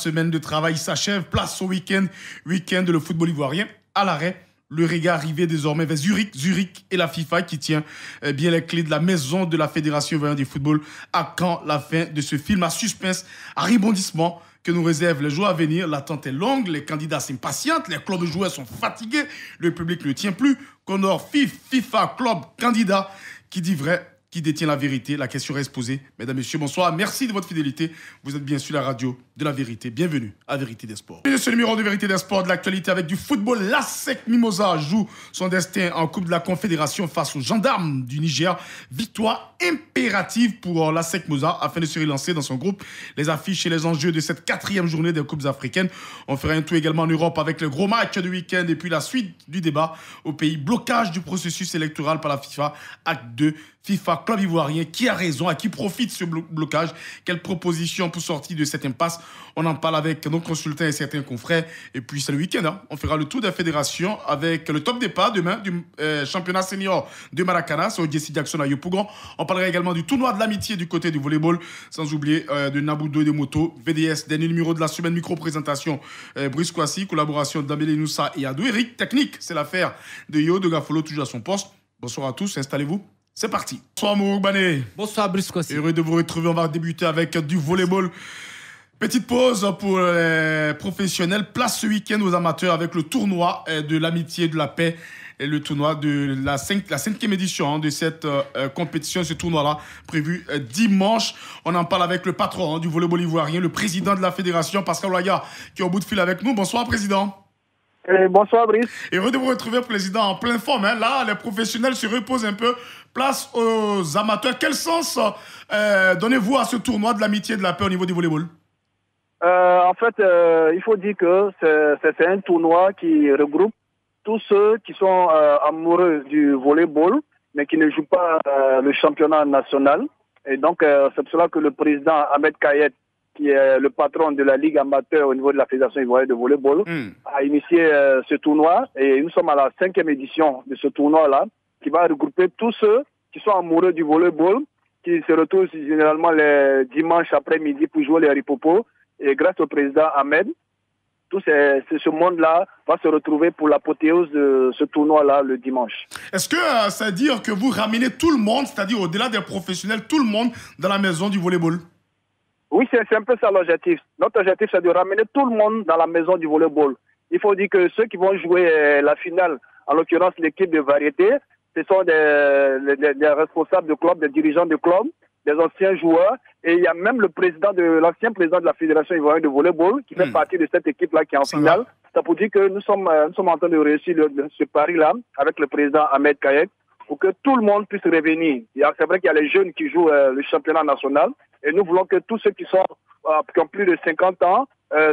semaine de travail s'achève. Place au week-end. Week-end de le football ivoirien à l'arrêt. Le regard arrivé désormais vers Zurich et la FIFA qui tient bien les clés de la maison de la Fédération ivoirienne du football. À quand la fin de ce film à suspense, à rebondissement que nous réservent les jours à venir? L'attente est longue, les candidats s'impatientent, les clubs de joueurs sont fatigués, le public ne tient plus. Connor, FIFA, club, candidat, qui dit vrai? Qui détient la vérité? La question reste posée. Mesdames, Messieurs, bonsoir. Merci de votre fidélité. Vous êtes bien sur la radio de la vérité. Bienvenue à Vérité des Sports. Ce numéro de Vérité des Sports de l'actualité avec du football. L'ASEC Mimosa joue son destin en Coupe de la Confédération face aux gendarmes du Niger. Victoire impérative pour l'ASEC Mimosa afin de se relancer dans son groupe. Les affiches et les enjeux de cette 4e journée des Coupes africaines. On fera un tour également en Europe avec le gros match du week-end et puis la suite du débat au pays. Blocage du processus électoral par la FIFA. Acte 2. FIFA, club ivoirien, qui a raison, à qui profite ce blocage, quelles propositions pour sortir de cette impasse? On en parle avec nos consultants et certains confrères. Et puis c'est le week-end, hein. On fera le tour de la fédération avec le top départ demain du championnat senior de Maracana, c'est au Jesse Jackson à Yopougon. On parlera également du tournoi de l'amitié du côté du volleyball, sans oublier de Naboudo et de Moto, VDS, dernier numéro de la semaine, micro-présentation, Brice Kouassi, collaboration d'Ambélé Noussa et Adou Eric. Technique, c'est l'affaire de Yo de Gafolo, toujours à son poste. Bonsoir à tous, installez-vous. C'est parti. Bonsoir Mourouk Bané. Bonsoir Brice Kouassi. Heureux de vous retrouver. On va débuter avec du volleyball. Petite pause pour les professionnels. Place ce week-end aux amateurs avec le tournoi de l'amitié, de la paix et le tournoi de la 5e édition de cette compétition, ce tournoi-là, prévu dimanche. On en parle avec le patron du volleyball ivoirien, le président de la fédération, Pascal Ouaga, qui est au bout de fil avec nous. Bonsoir, président. Bonsoir Brice. Heureux de vous retrouver, président, en pleine forme. Hein. Là, les professionnels se reposent un peu. Place aux amateurs. Quel sens donnez-vous à ce tournoi de l'amitié et de la paix au niveau du volleyball? En fait, il faut dire que c'est un tournoi qui regroupe tous ceux qui sont amoureux du volleyball, mais qui ne jouent pas le championnat national. Et donc, c'est pour cela que le président Ahmed Kayet, qui est le patron de la Ligue amateur au niveau de la Fédération ivoirienne de volleyball, a initié ce tournoi. Et nous sommes à la 5e édition de ce tournoi-là, qui va regrouper tous ceux qui sont amoureux du volleyball, qui se retrouvent généralement les dimanches après-midi pour jouer les ripopos. Et grâce au président Ahmed, tout ce monde-là va se retrouver pour l'apothéose de ce tournoi-là le dimanche. Est-ce que ça veut dire que vous ramenez tout le monde, c'est-à-dire au-delà des professionnels, tout le monde dans la maison du volleyball? Oui, c'est un peu ça l'objectif. Notre objectif, c'est de ramener tout le monde dans la maison du volleyball. Il faut dire que ceux qui vont jouer la finale, en l'occurrence l'équipe de variété, ce sont des responsables de club, des dirigeants de club, des anciens joueurs. Et il y a même l'ancien président de la Fédération ivoirienne de volleyball qui fait partie de cette équipe-là qui est en finale. Ça pour dire que nous sommes en train de réussir ce pari-là avec le président Ahmed Kayet pour que tout le monde puisse revenir. C'est vrai qu'il y a les jeunes qui jouent le championnat national et nous voulons que tous ceux qui ont plus de 50 ans,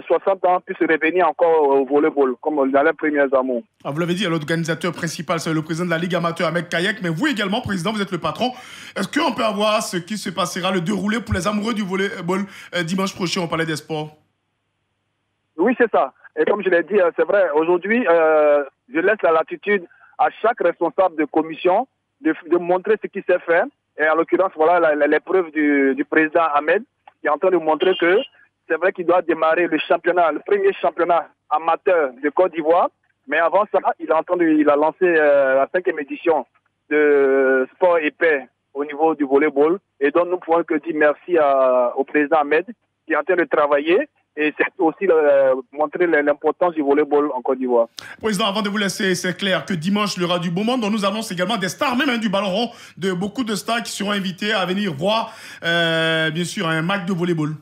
60 ans puissent revenir encore au volleyball, comme dans les premiers amours. Ah, vous l'avez dit, l'organisateur principal, c'est le président de la Ligue amateur, Ahmed Kayet, mais vous également, président, vous êtes le patron. Est-ce qu'on peut avoir ce qui se passera, le déroulé pour les amoureux du volleyball dimanche prochain au Palais des Sports? Oui, c'est ça. Et comme je l'ai dit, c'est vrai, aujourd'hui, je laisse la latitude à chaque responsable de commission de montrer ce qui s'est fait. Et en l'occurrence, voilà les preuves du président Ahmed qui est en train de montrer que c'est vrai qu'il doit démarrer le premier championnat amateur de Côte d'Ivoire. Mais avant ça, il a lancé la 5e édition de Sport et Paix au niveau du volleyball. Et donc, nous pouvons que dire merci au président Ahmed qui est en train de travailler. Et c'est aussi montrer l'importance du volleyball en Côte d'Ivoire. Président, avant de vous laisser, c'est clair que dimanche, il y aura du beau monde. On nous annonce également des stars, même du ballon rond, de beaucoup de stars qui seront invités à venir voir, bien sûr, un match de volleyball.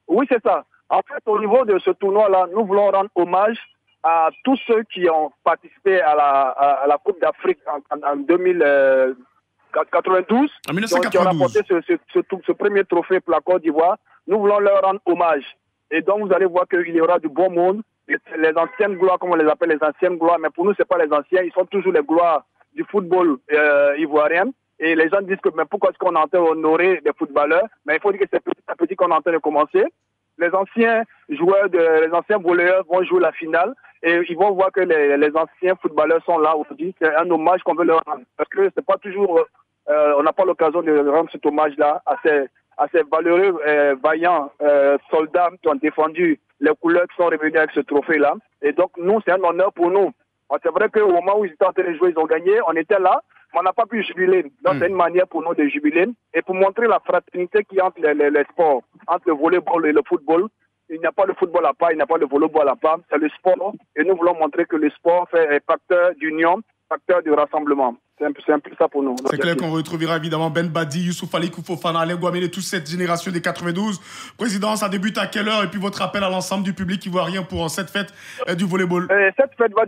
Oui, c'est ça. En fait, au niveau de ce tournoi-là, nous voulons rendre hommage à tous ceux qui ont participé à la Coupe d'Afrique en 2092. En 1992. Qui ont remporté ce premier trophée pour la Côte d'Ivoire. Nous voulons leur rendre hommage. Et donc, vous allez voir qu'il y aura du bon monde. Les anciennes gloires, comme on les appelle, les anciennes gloires. Mais pour nous, ce n'est pas les anciens. Ils sont toujours les gloires du football ivoirien. Et les gens disent que mais pourquoi est-ce qu'on est en train d'honorer des footballeurs? Mais il faut dire que c'est petit à petit qu'on est en train de commencer. Les anciens joueurs, les anciens voleurs vont jouer la finale. Et ils vont voir que les anciens footballeurs sont là aujourd'hui. C'est un hommage qu'on veut leur rendre. Parce que c'est pas toujours... on n'a pas l'occasion de rendre cet hommage-là à à ces valeureux, vaillants soldats qui ont défendu les couleurs, qui sont revenus avec ce trophée-là. Et donc, nous, c'est un honneur pour nous. C'est vrai qu'au moment où ils étaient en train de jouer, ils ont gagné, on était là, mais on n'a pas pu jubiler. Donc, c'est une manière pour nous de jubiler et pour montrer la fraternité qu'il y a entre les sports, entre le volleyball et le football. Il n'y a pas de football à part, il n'y a pas de volleyball à part, c'est le sport. Et nous voulons montrer que le sport fait facteur d'union, facteur de rassemblement. C'est un peu ça pour nous. C'est clair qu'on retrouvera évidemment Ben Badi, Youssouf Ali Koufofana, Alain Guamene, toute cette génération des 92. Président, ça débute à quelle heure? Et puis votre appel à l'ensemble du public ivoirien pour cette fête du volleyball. Cette fête va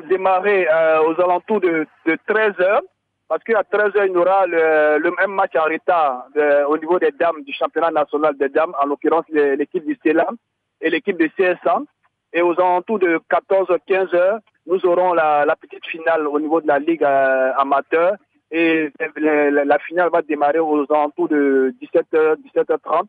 démarrer aux alentours de 13h. Parce qu'à 13h, il y aura le même match en retard au niveau des dames, du championnat national des dames, en l'occurrence l'équipe du CELAM et l'équipe de CSA. Et aux alentours de 14h-15h, nous aurons la petite finale au niveau de la Ligue amateur. Et la finale va démarrer aux alentours de 17h, 17h30.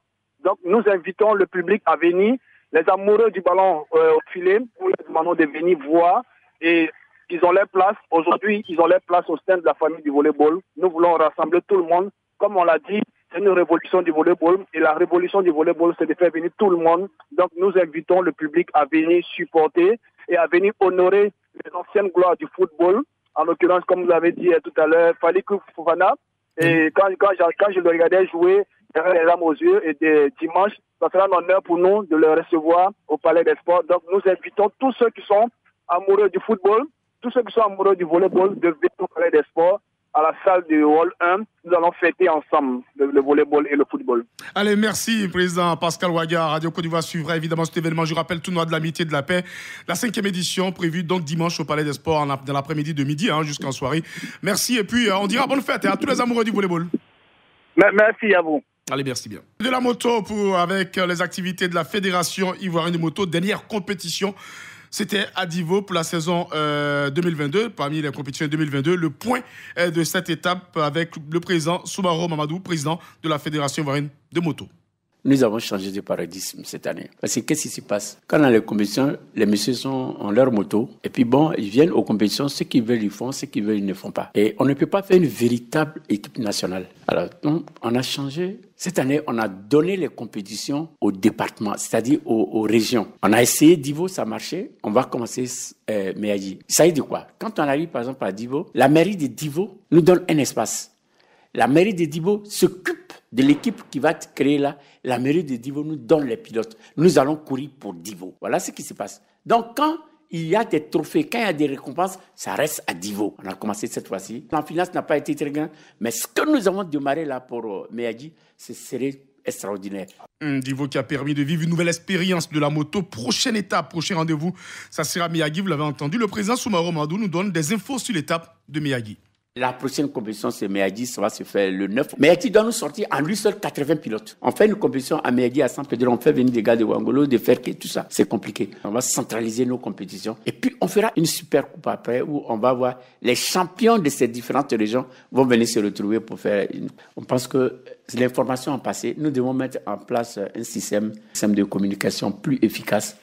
Donc nous invitons le public à venir, les amoureux du ballon au filet, pour les demandons de venir voir. Et ils ont leur place. Aujourd'hui, ils ont leur place au sein de la famille du volleyball. Nous voulons rassembler tout le monde. Comme on l'a dit, c'est une révolution du volleyball. Et la révolution du volleyball, c'est de faire venir tout le monde. Donc, nous invitons le public à venir supporter et à venir honorer les anciennes gloires du football. En l'occurrence, comme vous l'avez dit tout à l'heure, Fally Koufofana. Et quand je le regardais jouer, j'avais les larmes aux yeux. Et dimanche, ça sera un honneur pour nous de le recevoir au Palais des Sports. Donc, nous invitons tous ceux qui sont amoureux du football, tous ceux qui sont amoureux du volleyball, de venir au Palais des Sports, à la salle du Hall 1. Nous allons fêter ensemble le volleyball et le football. Allez, merci, Président Pascal Ouaga. Radio Côte d'Ivoire suivra évidemment cet événement. Je rappelle, tournoi de l'amitié et de la paix. La 5e édition prévue donc dimanche au Palais des Sports dans l'après-midi de midi jusqu'en soirée. Merci et puis on dira bonne fête à tous les amoureux du volleyball. Merci à vous. Allez, merci bien. De la moto avec les activités de la Fédération ivoirienne de moto. Dernière compétition. C'était à Divo pour la saison 2022, parmi les compétitions 2022. Le point de cette étape avec le président Soumaro Mamadou, président de la Fédération ivoirienne de moto. Nous avons changé de paradigme cette année. Parce que qu'est-ce qui se passe? Quand dans les compétitions, les messieurs ont leur moto. Et puis bon, ils viennent aux compétitions. Ceux qui veulent, ils font. Ceux qui veulent, ils ne font pas. Et on ne peut pas faire une véritable équipe nationale. Alors, donc, on a changé. Cette année, on a donné les compétitions aux départements, c'est-à-dire aux régions. On a essayé Divo, ça marchait. On va commencer Méadji. Ça veut dire quoi? Quand on arrive, par exemple, à Divo, la mairie de Divo nous donne un espace. La mairie de Divo s'occupe de l'équipe qui va être créée là. La mairie de Divo nous donne les pilotes. Nous allons courir pour Divo. Voilà ce qui se passe. Donc, quand il y a des trophées, quand il y a des récompenses, ça reste à Divo. On a commencé cette fois-ci. La finance n'a pas été très grande, mais ce que nous avons démarré là pour Méadji, ce serait extraordinaire. Divo qui a permis de vivre une nouvelle expérience de la moto. Prochaine étape, prochain rendez-vous, ça sera Miyagi. Vous l'avez entendu, le président Soumaro Mamadou nous donne des infos sur l'étape de Miyagi. La prochaine compétition, c'est Méadji, ça va se faire le 9. Méadji doit nous sortir en lui seul 80 pilotes. On fait une compétition à Méadji, à Saint-Pédro, on fait venir des gars de Wangolo, de Ferke, tout ça. C'est compliqué. On va centraliser nos compétitions. Et puis, on fera une super coupe après où on va voir les champions de ces différentes régions vont venir se retrouver pour faire une... On pense que l'information a passé. Nous devons mettre en place un système de communication plus efficace.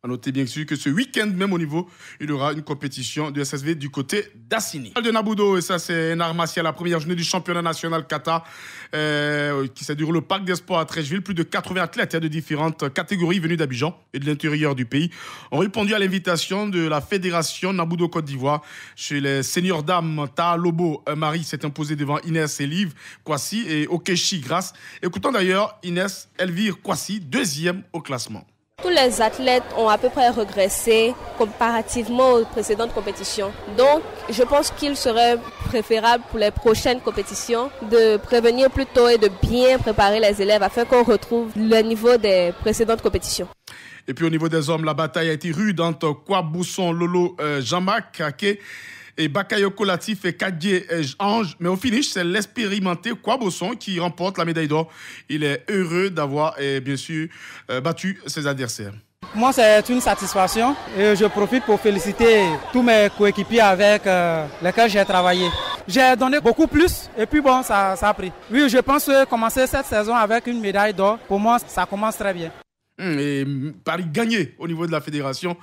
À noter bien sûr que ce week-end, même au niveau, il y aura une compétition de SSV du côté d'Assini. De Naboudo, et ça c'est un art martial, la première journée du championnat national kata qui s'est déroulé au Parc des Sports à Trècheville. Plus de 80 athlètes de différentes catégories venus d'Abidjan et de l'intérieur du pays ont répondu à l'invitation de la Fédération Naboudo Côte d'Ivoire. Chez les seniors dames, Ta Lobo Marie s'est imposée devant Inès Elive Kwasi et Okechi Grasse. Écoutons d'ailleurs Inès Elvire Kwasi, deuxième au classement. Tous les athlètes ont à peu près régressé comparativement aux précédentes compétitions. Donc, je pense qu'il serait préférable pour les prochaines compétitions de prévenir plus tôt et de bien préparer les élèves afin qu'on retrouve le niveau des précédentes compétitions. Et puis au niveau des hommes, la bataille a été rude entre Kwabousson, Lolo, Jean-Marc Kake et Bakayoko Latif et Kadje Ange. Mais au finish, c'est l'expérimenté Kwabosson qui remporte la médaille d'or. Il est heureux d'avoir, bien sûr, battu ses adversaires. Moi, c'est une satisfaction et je profite pour féliciter tous mes coéquipiers avec lesquels j'ai travaillé. J'ai donné beaucoup plus et puis bon, ça a pris. Oui, je pense que commencer cette saison avec une médaille d'or, pour moi, ça commence très bien. Et Paris gagné au niveau de la fédération.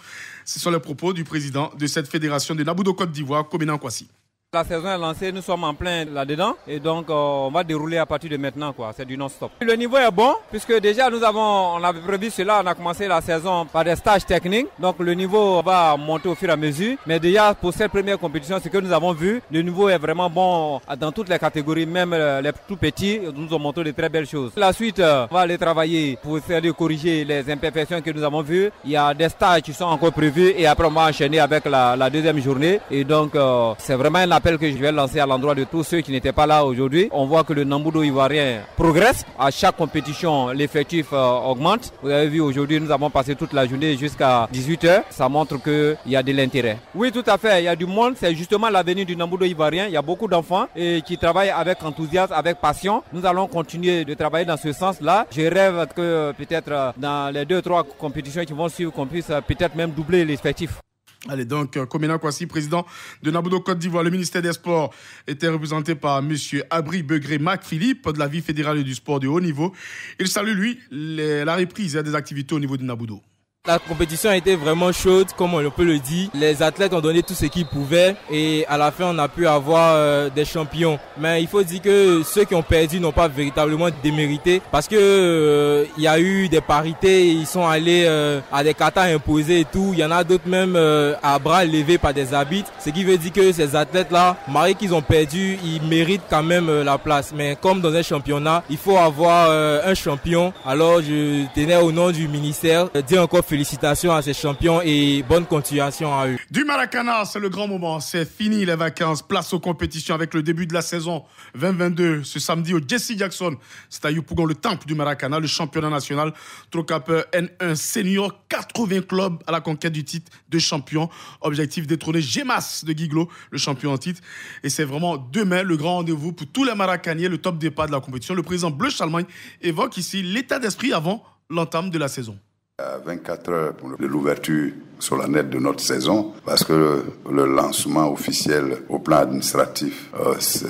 Ce sont les propos du président de cette fédération de Naboudo Côte d'Ivoire, Komenan Kwasi. La saison est lancée, nous sommes en plein là-dedans et donc on va dérouler à partir de maintenant, quoi. C'est du non-stop. Le niveau est bon puisque déjà on avait prévu cela, on a commencé la saison par des stages techniques, donc le niveau va monter au fur et à mesure. Mais déjà pour cette première compétition, ce que nous avons vu, le niveau est vraiment bon dans toutes les catégories, même les tout petits, nous ont montré de très belles choses. La suite, on va aller travailler pour essayer de corriger les imperfections que nous avons vues. Il y a des stages qui sont encore prévus et après on va enchaîner avec la deuxième journée et donc c'est vraiment un appel que je vais lancer à l'endroit de tous ceux qui n'étaient pas là aujourd'hui. On voit que le Nambudo ivoirien progresse. À chaque compétition, l'effectif augmente. Vous avez vu aujourd'hui, nous avons passé toute la journée jusqu'à 18h. Ça montre qu'il y a de l'intérêt. Oui, tout à fait. Il y a du monde. C'est justement l'avenir du Nambudo ivoirien. Il y a beaucoup d'enfants qui travaillent avec enthousiasme, avec passion. Nous allons continuer de travailler dans ce sens-là. Je rêve que peut-être dans les 2-3 compétitions qui vont suivre, qu'on puisse peut-être même doubler l'effectif. Allez, donc, Komena Kwasi, président de Nambudo Côte d'Ivoire. Le ministère des Sports était représenté par M. Abri Begré Mac-Philippe de la vie fédérale et du sport de haut niveau. Il salue, lui, la reprise des activités au niveau de Nambudo. La compétition a été vraiment chaude, comme on peut le dire. Les athlètes ont donné tout ce qu'ils pouvaient et à la fin on a pu avoir des champions. Mais il faut dire que ceux qui ont perdu n'ont pas véritablement démérité parce que il y a eu des parités, ils sont allés à des katas imposés et tout. Il y en a d'autres même à bras levés par des arbitres. Ce qui veut dire que ces athlètes-là, malgré qu'ils ont perdu, ils méritent quand même la place. Mais comme dans un championnat, il faut avoir un champion. Alors je tenais au nom du ministère dire encore félicitations à ces champions et bonne continuation à eux. Du Maracana, c'est le grand moment. C'est fini les vacances. Place aux compétitions avec le début de la saison 2022. Ce samedi au Jesse Jackson. C'est à Yopougon, le temple du Maracana, le championnat national. Trocapeur N1 senior. 80 clubs à la conquête du titre de champion. Objectif détrôner Gemas de Guiglo, le champion en titre. Et c'est vraiment demain le grand rendez-vous pour tous les Maracaniers, le top départ de la compétition. Le président Bleu Charlemagne évoque ici l'état d'esprit avant l'entame de la saison. À 24 heures de l'ouverture solennelle de notre saison, parce que le lancement officiel au plan administratif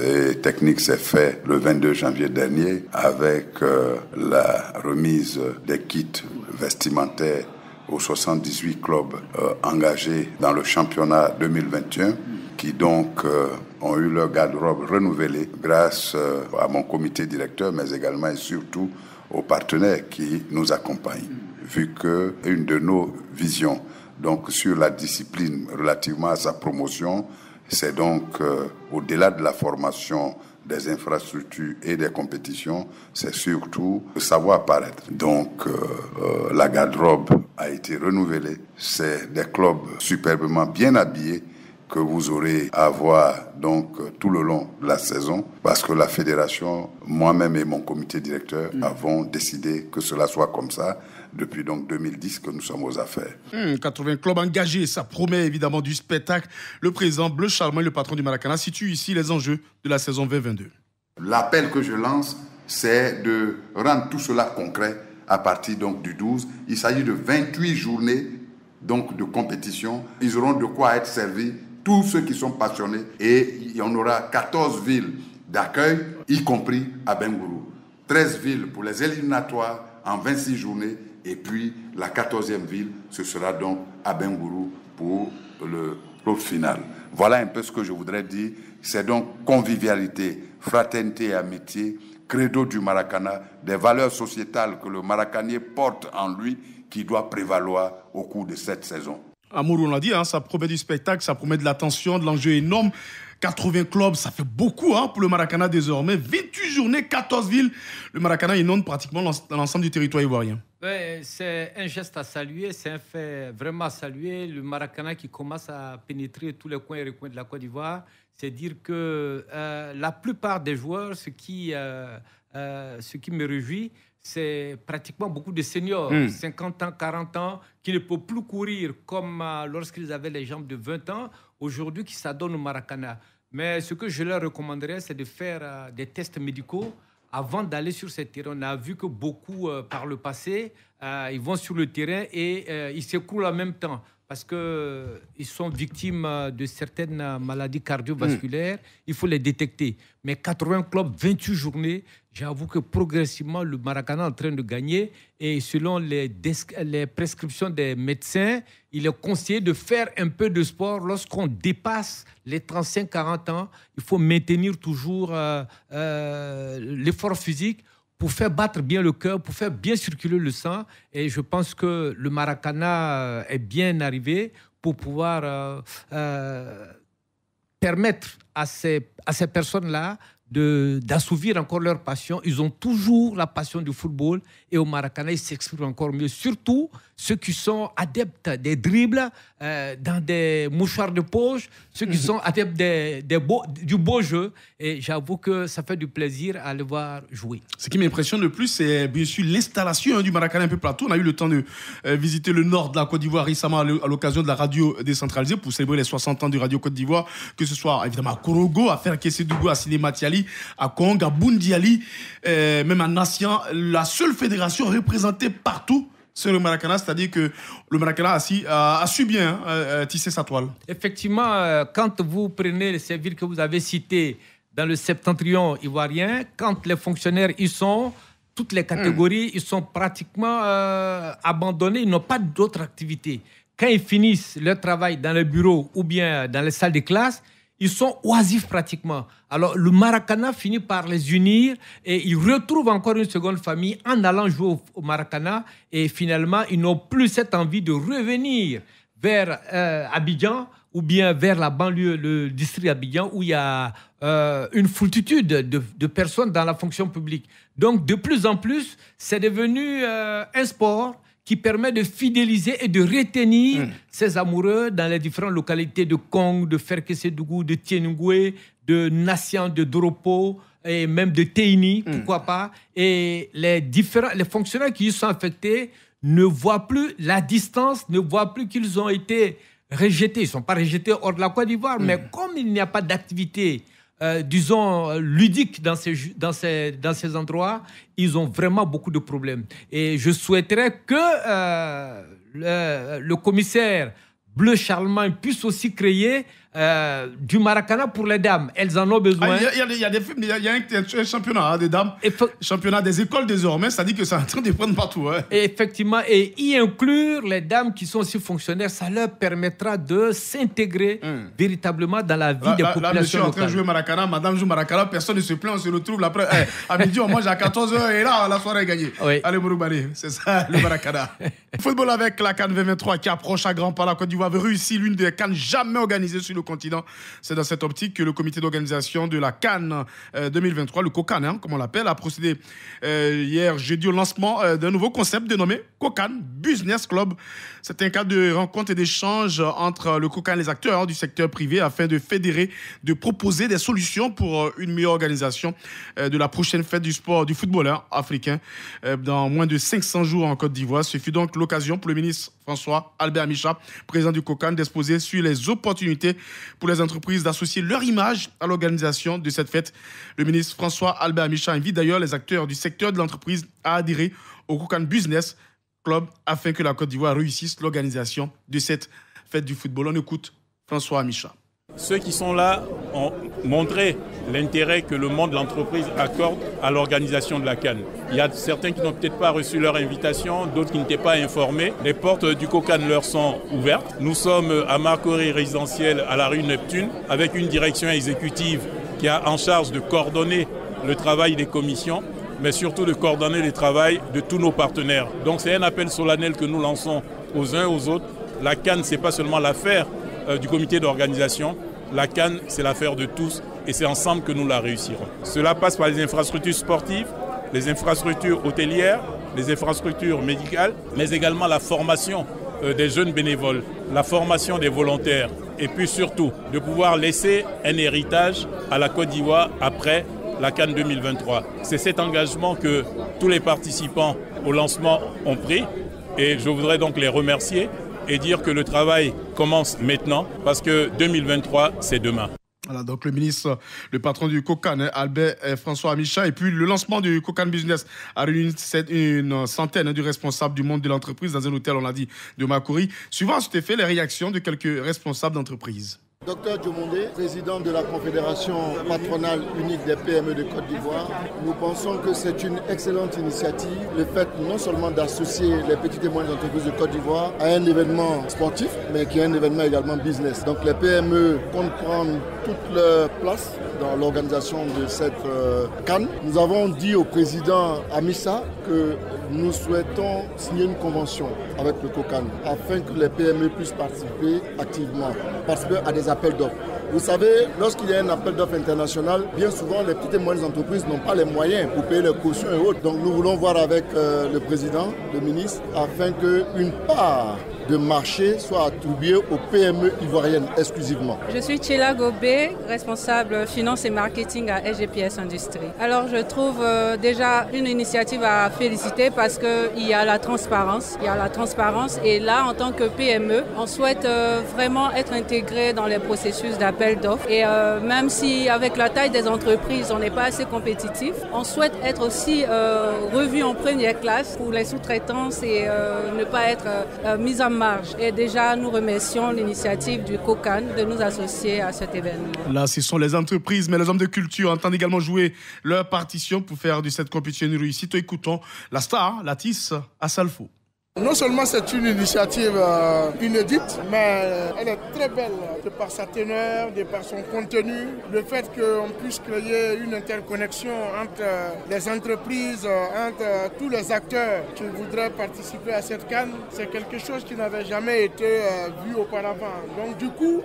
et technique s'est fait le 22 janvier dernier avec la remise des kits vestimentaires aux 78 clubs engagés dans le championnat 2021 qui donc ont eu leur garde-robe renouvelée grâce à mon comité directeur, mais également et surtout aux partenaires qui nous accompagnent. Vu qu'une de nos visions donc, sur la discipline relativement à sa promotion, c'est donc au-delà de la formation des infrastructures et des compétitions, c'est surtout le savoir-paraître. Donc la garde-robe a été renouvelée. C'est des clubs superbement bien habillés que vous aurez à voir donc tout le long de la saison, parce que la fédération, moi-même et mon comité directeur avons décidé que cela soit comme ça depuis donc 2010 que nous sommes aux affaires. 80 clubs engagés, ça promet évidemment du spectacle. Le président Bleu Charlemagne, le patron du Maracana, situe ici les enjeux de la saison 2022. L'appel que je lance, c'est de rendre tout cela concret à partir donc du 12. Il s'agit de 28 journées donc de compétition. Ils auront de quoi être servis, tous ceux qui sont passionnés, et il y en aura 14 villes d'accueil, y compris à Bengourou. 13 villes pour les éliminatoires en 26 journées, et puis la 14e ville, ce sera donc à Bengourou pour l'autre finale. Voilà un peu ce que je voudrais dire. C'est donc convivialité, fraternité et amitié, credo du Maracana, des valeurs sociétales que le Maracanier porte en lui, qui doit prévaloir au cours de cette saison. Amour, on l'a dit, ça promet du spectacle, ça promet de l'attention, de l'enjeu énorme. 80 clubs, ça fait beaucoup pour le Maracana désormais. 28 journées, 14 villes. Le Maracana inonde pratiquement l'ensemble du territoire ivoirien. Ouais, c'est un geste à saluer, c'est un fait vraiment à saluer. Le Maracana qui commence à pénétrer tous les coins et recoins de la Côte d'Ivoire, c'est dire que la plupart des joueurs, ce qui me réjouit, c'est pratiquement beaucoup de seniors, 50 ans, 40 ans, qui ne peuvent plus courir comme lorsqu'ils avaient les jambes de 20 ans, aujourd'hui qui s'adonnent au Maracana. Mais ce que je leur recommanderais, c'est de faire des tests médicaux avant d'aller sur ces terrains. On a vu que beaucoup, par le passé, ils vont sur le terrain et ils s'écroulent en même temps parce qu'ils sont victimes de certaines maladies cardiovasculaires. Il faut les détecter. Mais 80 clubs, 28 journées, j'avoue que progressivement, le Maracana est en train de gagner. Et selon les prescriptions des médecins, il est conseillé de faire un peu de sport. Lorsqu'on dépasse les 35-40 ans, il faut maintenir toujours l'effort physique pour faire battre bien le cœur, pour faire bien circuler le sang. Et je pense que le Maracana est bien arrivé pour pouvoir permettre à ces personnes-là d'assouvir encore leur passion. Ils ont toujours la passion du football et au Maracana, ils s'expriment encore mieux. Surtout ceux qui sont adeptes des dribbles dans des mouchoirs de poche, ceux qui sont adeptes du beau jeu. Et j'avoue que ça fait du plaisir à les voir jouer. Ce qui m'impressionne le plus, c'est bien sûr l'installation du Maracana un peu partout. On a eu le temps de visiter le nord de la Côte d'Ivoire récemment à l'occasion de la radio décentralisée pour célébrer les 60 ans du Radio Côte d'Ivoire, que ce soit évidemment à Korogo, à Faire Kessédougou, à Sinématiali, à Kong, à Boundiali, même à Nassian. La seule fédération représentée partout, c'est le Maracana, c'est-à-dire que le Maracana a su bien tisser sa toile. Effectivement, quand vous prenez ces villes que vous avez citées dans le septentrion ivoirien, quand les fonctionnaires y sont, toutes les catégories, ils sont pratiquement abandonnés, ils n'ont pas d'autres activités. Quand ils finissent leur travail dans le bureau ou bien dans les salles de classe, ils sont oisifs pratiquement. Alors, le Maracana finit par les unir et ils retrouvent encore une seconde famille en allant jouer au Maracana. Et finalement, ils n'ont plus cette envie de revenir vers Abidjan ou bien vers la banlieue, le district d'Abidjan, où il y a une foultitude de personnes dans la fonction publique. Donc, de plus en plus, c'est devenu un sport qui permet de fidéliser et de retenir ces amoureux dans les différentes localités de Kong, de Faire Kessédougou, de Tienungwe, de Nassian, de Doropo et même de Teini, pourquoi pas. Et les fonctionnaires qui y sont affectés ne voient plus la distance, ne voient plus qu'ils ont été rejetés. Ils ne sont pas rejetés hors de la Côte d'Ivoire, mais comme il n'y a pas d'activité disons, ludiques dans ces endroits, ils ont vraiment beaucoup de problèmes. Et je souhaiterais que le commissaire Bleu Charlemagne puisse aussi créer du Maracana pour les dames. Elles en ont besoin. Il y a un championnat des dames, championnat des écoles désormais, ça dit que c'est en train de prendre partout. Hein. Et effectivement, et y inclure les dames qui sont aussi fonctionnaires, ça leur permettra de s'intégrer véritablement dans la vie des populations locales. Là, monsieur est en train de jouer Maracana, madame joue Maracana, personne ne se plaint, on se retrouve après. À midi, on mange à 14h et là, la soirée est gagnée. Oui. Allez, Mouroubani, c'est ça le Maracana. Football avec la CAN 2023 qui approche à grands pas. La Côte d'Ivoire avait réussi l'une des CAN jamais organisées sur le continent. C'est dans cette optique que le comité d'organisation de la CAN 2023, le COCAN, comme on l'appelle, a procédé hier jeudi au lancement d'un nouveau concept dénommé COCAN Business Club. C'est un cadre de rencontre et d'échange entre le COCAN et les acteurs du secteur privé afin de fédérer, de proposer des solutions pour une meilleure organisation de la prochaine fête du sport du footballeur africain dans moins de 500 jours en Côte d'Ivoire. Ce fut donc l'occasion pour le ministre François Albert Micha, président du COCAN, d'exposer sur les opportunités pour les entreprises d'associer leur image à l'organisation de cette fête. Le ministre François Albert Micha invite d'ailleurs les acteurs du secteur de l'entreprise à adhérer au COCAN Business Club afin que la Côte d'Ivoire réussisse l'organisation de cette fête du football. On écoute François Micha. Ceux qui sont là ont montré l'intérêt que le monde de l'entreprise accorde à l'organisation de la CAN. Il y a certains qui n'ont peut-être pas reçu leur invitation, d'autres qui n'étaient pas informés. Les portes du COCAN leur sont ouvertes. Nous sommes à Marcory résidentiel à la rue Neptune avec une direction exécutive qui a en charge de coordonner le travail des commissions, mais surtout de coordonner le travail de tous nos partenaires. Donc c'est un appel solennel que nous lançons aux uns aux autres. La CAN, ce n'est pas seulement l'affaire du comité d'organisation. La CAN, c'est l'affaire de tous et c'est ensemble que nous la réussirons. Cela passe par les infrastructures sportives, les infrastructures hôtelières, les infrastructures médicales, mais également la formation des jeunes bénévoles, la formation des volontaires et puis surtout de pouvoir laisser un héritage à la Côte d'Ivoire après la CAN 2023. C'est cet engagement que tous les participants au lancement ont pris et je voudrais donc les remercier et dire que le travail commence maintenant parce que 2023, c'est demain. Voilà, donc le patron du Kokan, Albert François Amicha, et puis le lancement du Kokan Business a réuni une centaine de responsables du monde de l'entreprise dans un hôtel, on l'a dit, de Makori. Suivant à cet effet, les réactions de quelques responsables d'entreprise. Docteur Diomondé, président de la Confédération patronale unique des PME de Côte d'Ivoire, nous pensons que c'est une excellente initiative, le fait non seulement d'associer les petites et moyennes entreprises de Côte d'Ivoire à un événement sportif, mais qui est un événement également business. Donc les PME comptent prendre toute leur place dans l'organisation de cette CAN. Nous avons dit au président Amissa que nous souhaitons signer une convention avec le COCAN afin que les PME puissent participer activement, participer à des appels d'offres. Vous savez, lorsqu'il y a un appel d'offres international, bien souvent les petites et moyennes entreprises n'ont pas les moyens pour payer les cautions et autres. Donc nous voulons voir avec le président, le ministre, afin qu'une part de marché soit attribuée aux PME ivoiriennes exclusivement. Je suis Tchela Gobé, responsable finance et marketing à SGPS Industrie. Alors je trouve déjà une initiative à féliciter parce qu'il y a la transparence. Et là, en tant que PME, on souhaite vraiment être intégré dans les processus d'appel d'offres. Et même si avec la taille des entreprises, on n'est pas assez compétitif, on souhaite être aussi revu en première classe pour les sous-traitances et ne pas être mis en marge. Et déjà, nous remercions l'initiative du COCAN de nous associer à cet événement. Là, ce sont les entreprises, mais les hommes de culture entendent également jouer leur partition pour faire de cette compétition une réussite. Écoutons la star, Latis Assalfo. Non seulement c'est une initiative inédite, mais elle est très belle de par sa teneur, de par son contenu. Le fait qu'on puisse créer une interconnexion entre les entreprises, entre tous les acteurs qui voudraient participer à cette CAN, c'est quelque chose qui n'avait jamais été vu auparavant. Donc du coup,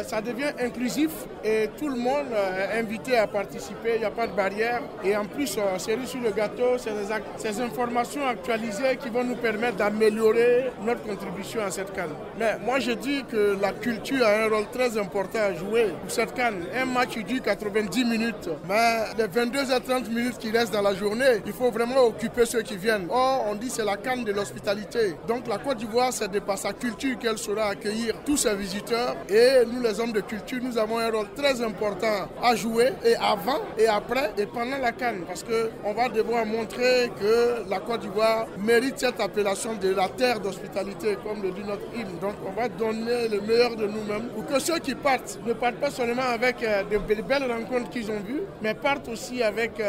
ça devient inclusif et tout le monde est invité à participer, il n'y a pas de barrière. Et en plus, cerise sur le gâteau, c'est ces informations actualisées qui vont nous permettre d'améliorer notre contribution à cette CAN. Mais moi je dis que la culture a un rôle très important à jouer pour cette CAN. Un match dure 90 minutes, mais les 22h30 minutes qui restent dans la journée, il faut vraiment occuper ceux qui viennent. Or, on dit que c'est la CAN de l'hospitalité. Donc la Côte d'Ivoire, c'est de par sa culture qu'elle saura accueillir tous ses visiteurs. Et nous, les hommes de culture, nous avons un rôle très important à jouer, et avant, et après, et pendant la CAN. Parce qu'on va devoir montrer que la Côte d'Ivoire mérite cette appellation de la terre d'hospitalité, comme le dit notre hymne. Donc on va donner le meilleur de nous-mêmes pour que ceux qui partent ne partent pas seulement avec de belles rencontres qu'ils ont vues, mais partent aussi avec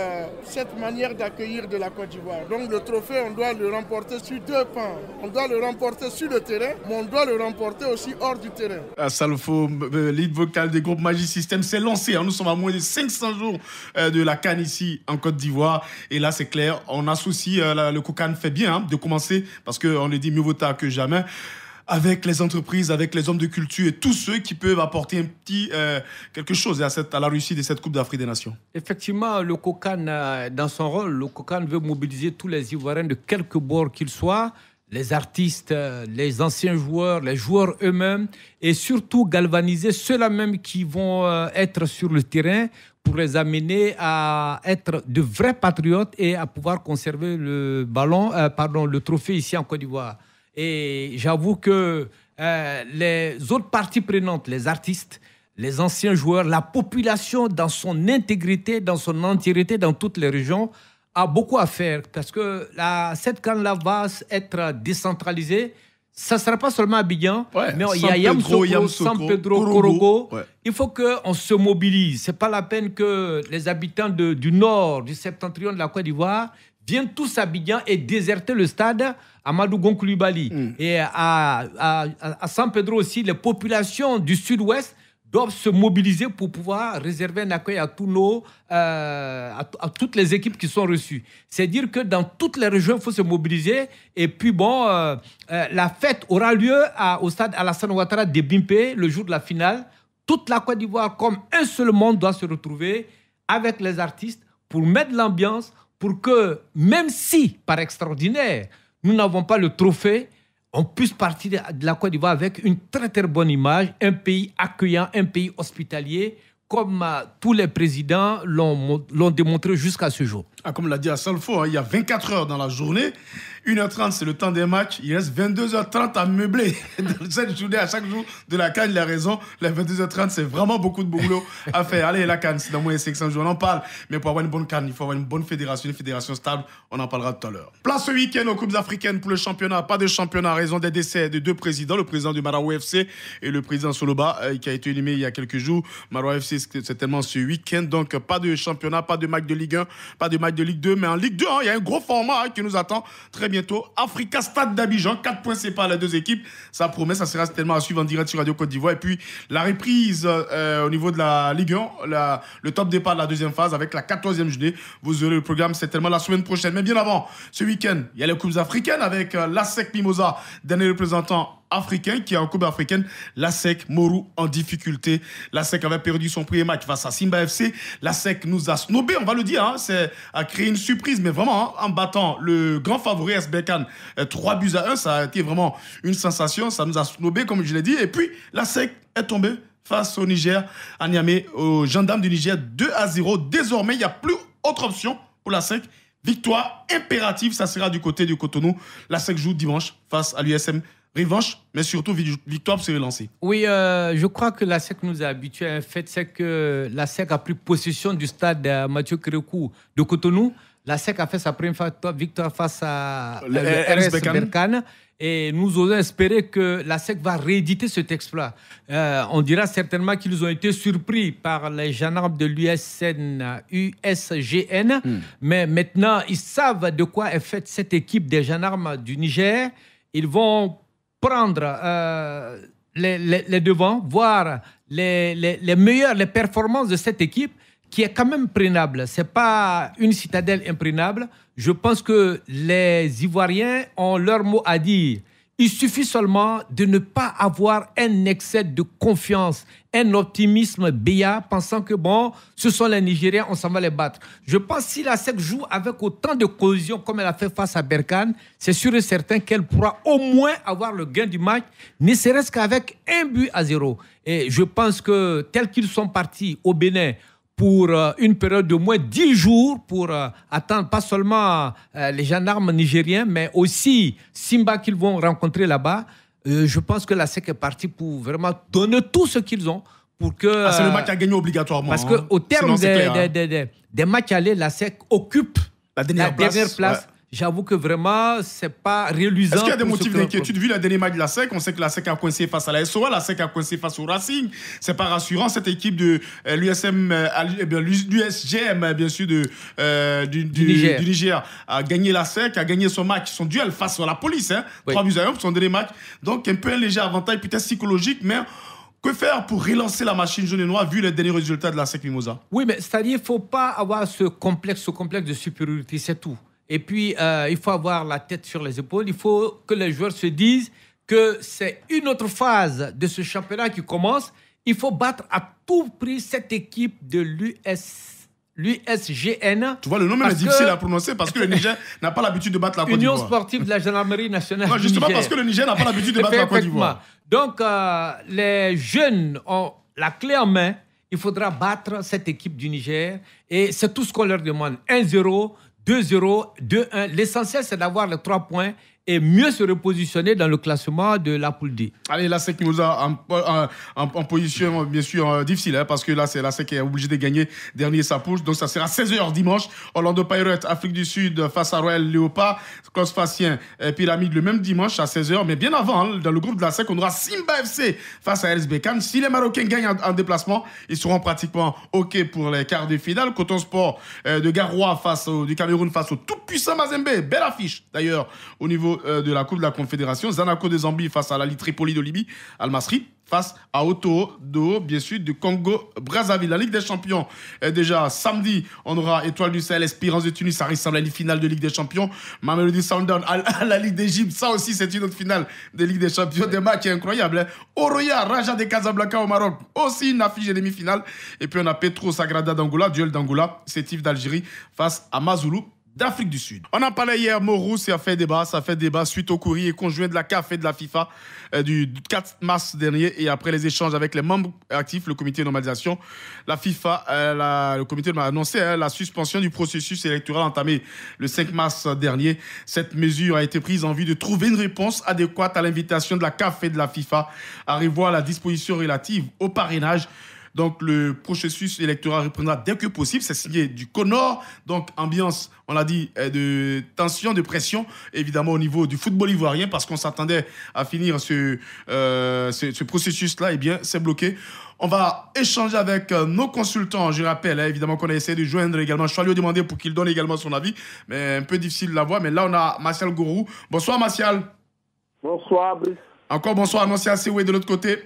cette manière d'accueillir de la Côte d'Ivoire. Donc le trophée, on doit le remporter sur deux pans. On doit le remporter sur le terrain, mais on doit le remporter aussi hors du terrain. Salfo, lead vocal des groupes Magic System, s'est lancé. Nous sommes à moins de 500 jours de la CAN ici en Côte d'Ivoire. Et là, c'est clair, on associe, le COCAN fait bien de commencer, parce qu'on le dit mieux vaut tard que jamais, avec les entreprises, avec les hommes de culture et tous ceux qui peuvent apporter un petit quelque chose à la réussite de cette Coupe d'Afrique des Nations. Effectivement, le COCAN, dans son rôle, le COCAN veut mobiliser tous les Ivoiriens de quelque bord qu'ils soient, les artistes, les anciens joueurs, les joueurs eux-mêmes, et surtout galvaniser ceux-là même qui vont être sur le terrain pour les amener à être de vrais patriotes et à pouvoir conserver le trophée ici en Côte d'Ivoire. Et j'avoue que les autres parties prenantes, les artistes, les anciens joueurs, la population dans son intégrité, dans son entièreté, dans toutes les régions, a beaucoup à faire parce que cette CAN-là va être décentralisée. Ça ne sera pas seulement Abidjan, mais il y a Yamoussoukro, San Pedro, Korogo. Ouais. Il faut qu'on se mobilise. Ce n'est pas la peine que les habitants du nord, du septentrion de la Côte d'Ivoire, viennent tous à Abidjan et déserter le stade Amadou Gon Coulibaly. Et à San Pedro aussi, les populations du sud-ouest doivent se mobiliser pour pouvoir réserver un accueil à à toutes les équipes qui sont reçues. C'est dire que dans toutes les régions, il faut se mobiliser. Et puis la fête aura lieu au stade Alassane Ouattara de Bimpe, le jour de la finale. Toute la Côte d'Ivoire, comme un seul monde, doit se retrouver avec les artistes pour mettre l'ambiance, pour que, même si, par extraordinaire, nous n'avons pas le trophée, on puisse partir de la Côte d'Ivoire avec une très très bonne image, un pays accueillant, un pays hospitalier, comme tous les présidents l'ont démontré jusqu'à ce jour. Comme l'a dit Assalfo, il y a 24 heures dans la journée 1h30, c'est le temps des matchs. Il reste 22h30 à meubler. Dans cette journée, à chaque jour de la CAN, il a raison. Les 22h30, c'est vraiment beaucoup de boulot à faire. Allez, la CAN, c'est dans moins de 500 jours. On en parle. Mais pour avoir une bonne CAN, il faut avoir une bonne fédération, une fédération stable. On en parlera tout à l'heure. Place ce week-end aux Coupes africaines pour le championnat. Pas de championnat à raison des décès de 2 présidents. Le président du Marawi FC et le président Soloba, qui a été inhumé il y a quelques jours. Marawi FC, c'est tellement ce week-end. Donc, pas de championnat, pas de match de Ligue 1, pas de match de Ligue 2. Mais en Ligue 2, il y a un gros format qui nous attend très bientôt. Africa Stade d'Abidjan, 4 points séparent les 2 équipes. Ça promet, ça sera tellement à suivre en direct sur Radio Côte d'Ivoire. Et puis, la reprise au niveau de la Ligue 1, le top départ de la deuxième phase avec la 14e journée. Vous aurez le programme certainement la semaine prochaine. Mais bien avant, ce week-end, il y a les Coupes africaines avec l'ASEC Mimosa, dernier représentant africain qui est en Coupe africaine. L'ASEC Morou en difficulté. L'ASEC avait perdu son premier match face à Simba FC. L'ASEC nous a snobé, on va le dire. C'est à créer une surprise, mais vraiment en battant le grand favori S Berkane 3-1. Ça a été vraiment une sensation. Ça nous a snobé, comme je l'ai dit. Et puis, l'ASEC est tombé face au Niger, à Niamey, aux gendarmes du Niger, 2-0. Désormais, il n'y a plus autre option pour l'ASEC. Victoire impérative, ça sera du côté du Cotonou. L'ASEC joue dimanche face à l'USM. Revanche, mais surtout victoire pour se relancer. Oui, je crois que la SEC nous a habitués à un fait, c'est que la SEC a pris possession du stade Mathieu Kérékou de Cotonou. La SEC a fait sa première victoire face à RS Berkane. Et nous osons espérer que la SEC va rééditer cet exploit. On dira certainement qu'ils ont été surpris par les gendarmes de l'USGN. Mais maintenant, ils savent de quoi est faite cette équipe des gendarmes du Niger. Ils vont prendre les devants, voir les meilleures les performances de cette équipe qui est quand même prenable. Ce n'est pas une citadelle imprenable. Je pense que les Ivoiriens ont leur mot à dire. Il suffit seulement de ne pas avoir un excès de confiance, un optimisme béat, pensant que bon, ce sont les Nigériens, on s'en va les battre. Je pense que si la SEC joue avec autant de cohésion comme elle a fait face à Berkane, c'est sûr et certain qu'elle pourra au moins avoir le gain du match, ne serait-ce qu'avec 1-0. Et je pense que tels qu'ils sont partis au Bénin, pour une période de moins 10 jours pour attendre pas seulement les gendarmes nigériens, mais aussi Simba qu'ils vont rencontrer là-bas. Je pense que la SEC est partie pour vraiment donner tout ce qu'ils ont pour que... c'est le match à gagner obligatoirement. Parce qu'au terme des matchs allés, la SEC occupe la dernière place. Ouais. J'avoue que vraiment, c'est pas reluisant. Est-ce qu'il y a des motifs d'inquiétude vu la dernière match de la SEC? On sait que la SEC a coincé face à la SOA, la SEC a coincé face au Racing. C'est pas rassurant. Cette équipe de l'USGM, bien sûr, du Niger, a gagné la SEC, a gagné son match, son duel face à la police. 3-1 pour son dernier match. Donc, un peu un léger avantage, peut-être psychologique, mais... Que faire pour relancer la machine jaune et noire vu les derniers résultats de la SEC Mimosa? Oui, mais c'est-à-dire qu'il ne faut pas avoir ce complexe de supériorité, c'est tout. Et puis, il faut avoir la tête sur les épaules. Il faut que les joueurs se disent que c'est une autre phase de ce championnat qui commence. Il faut battre à tout prix cette équipe de l'USGN. Tu vois, le nom est difficile à prononcer parce que le Niger n'a pas l'habitude de battre la Côte d'Ivoire. Union sportive de la gendarmerie nationale. Non, justement parce que le Niger n'a pas l'habitude de battre la Côte d'Ivoire. Donc, les jeunes ont la clé en main. Il faudra battre cette équipe du Niger. Et c'est tout ce qu'on leur demande. 1-0, 2-0, 2-1. L'essentiel, c'est d'avoir les 3 points et mieux se repositionner dans le classement de la poule D. Allez, la SEC nous a en position, bien sûr, difficile, parce que là, c'est la SEC qui est obligée de gagner dernier sa poule. Donc, ça sera 16h dimanche. Orlando Pirates, Afrique du Sud, face à Royal Léopard. Cosfacien, Pyramide, le même dimanche à 16h. Mais bien avant, dans le groupe de la SEC, on aura Simba FC face à RS Berkane. Si les Marocains gagnent en déplacement, ils seront pratiquement OK pour les quarts de finale. Coton Sport de Garoua du Cameroun face au tout-puissant Mazembe. Belle affiche, d'ailleurs, au niveau de la Coupe de la Confédération. Zanaco de Zambie face à l'Ali Tripoli de Libye. Al-Masri face à Otoo, bien sûr, du Congo-Brazzaville. La Ligue des Champions, déjà samedi, on aura Étoile du Sahel, Espérance de Tunis, ça ressemble à la finale de Ligue des Champions. Mamelodi Sundowns à la Ligue d'Égypte, ça aussi, c'est une autre finale de Ligue des Champions. Des matchs incroyables. Oroya, Raja de Casablanca au Maroc, aussi une affiche de demi-finale. Et puis on a Petro Sagrada d'Angola, duel d'Angola, Sétif d'Algérie face à Mazoulou d'Afrique du Sud. On en parlait hier, Morou, ça fait débat suite au courrier conjoint de la CAF et de la FIFA du 4 mars dernier et après les échanges avec les membres actifs, le comité de normalisation, la FIFA, le comité m'a annoncé la suspension du processus électoral entamé le 5 mars dernier. Cette mesure a été prise en vue de trouver une réponse adéquate à l'invitation de la CAF et de la FIFA à revoir la disposition relative au parrainage. Donc, le processus électoral reprendra dès que possible. C'est signé du CONOR. Donc, ambiance, on l'a dit, de tension, de pression, évidemment, au niveau du football ivoirien, parce qu'on s'attendait à finir ce processus-là. Eh bien, c'est bloqué. On va échanger avec nos consultants. Je rappelle, évidemment, qu'on a essayé de joindre également. Je suis allé lui demander pour qu'il donne également son avis. Mais un peu difficile de la voir. Mais là, on a Martial Gourou. Bonsoir, Martial. Bonsoir, Brice. Encore bonsoir, Annoncia Sewé de l'autre côté.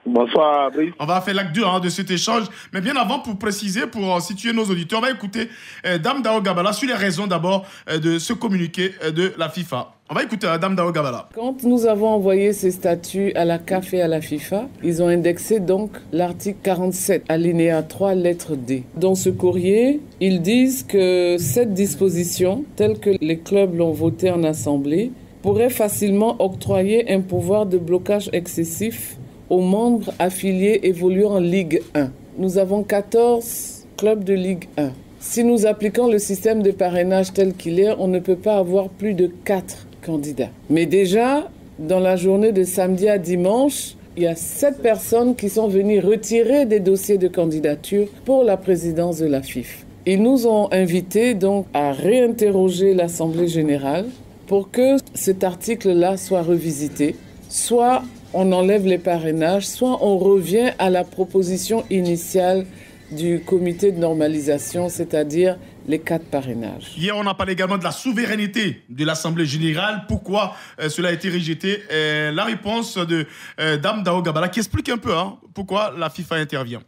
Bonsoir, Brice. On va faire l'acte 2 de cet échange. Mais bien avant, pour préciser, pour situer nos auditeurs, on va écouter Dame Dao Gabala sur les raisons d'abord de ce communiqué de la FIFA. On va écouter Dame Dao Gabala. Quand nous avons envoyé ces statuts à la CAF et à la FIFA, ils ont indexé donc l'article 47, alinéa 3, lettre D. Dans ce courrier, ils disent que cette disposition, telle que les clubs l'ont votée en assemblée, pourrait facilement octroyer un pouvoir de blocage excessif aux membres affiliés évoluant en Ligue 1. Nous avons 14 clubs de Ligue 1. Si nous appliquons le système de parrainage tel qu'il est, on ne peut pas avoir plus de 4 candidats. Mais déjà, dans la journée de samedi à dimanche, il y a 7 personnes qui sont venues retirer des dossiers de candidature pour la présidence de la FIFA. Ils nous ont invités donc à réinterroger l'Assemblée générale pour que cet article-là soit revisité, soit on enlève les parrainages, soit on revient à la proposition initiale du comité de normalisation, c'est-à-dire les 4 parrainages. Hier, on a parlé également de la souveraineté de l'Assemblée générale. Pourquoi cela a été rejeté? La réponse de Dame Dao Gabala qui explique un peu pourquoi la FIFA intervient.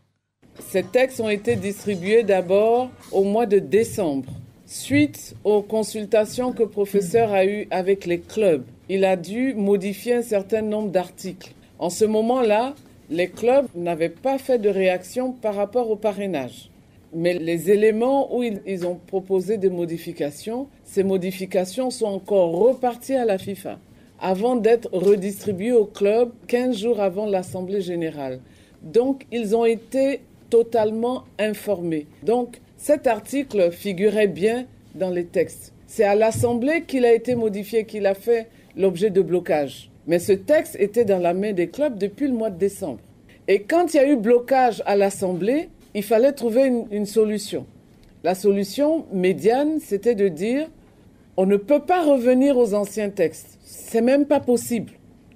Ces textes ont été distribués d'abord au mois de décembre. Suite aux consultations que le professeur a eues avec les clubs, il a dû modifier un certain nombre d'articles. En ce moment-là, les clubs n'avaient pas fait de réaction par rapport au parrainage. Mais les éléments où ils ont proposé des modifications, ces modifications sont encore reparties à la FIFA avant d'être redistribuées aux clubs 15 jours avant l'Assemblée générale. Donc, ils ont été totalement informés. Donc, cet article figurait bien dans les textes. C'est à l'Assemblée qu'il a été modifié, qu'il a fait l'objet de blocage. Mais ce texte était dans la main des clubs depuis le mois de décembre. Et quand il y a eu blocage à l'Assemblée, il fallait trouver une solution. La solution médiane, c'était de dire on ne peut pas revenir aux anciens textes. C'est même pas possible.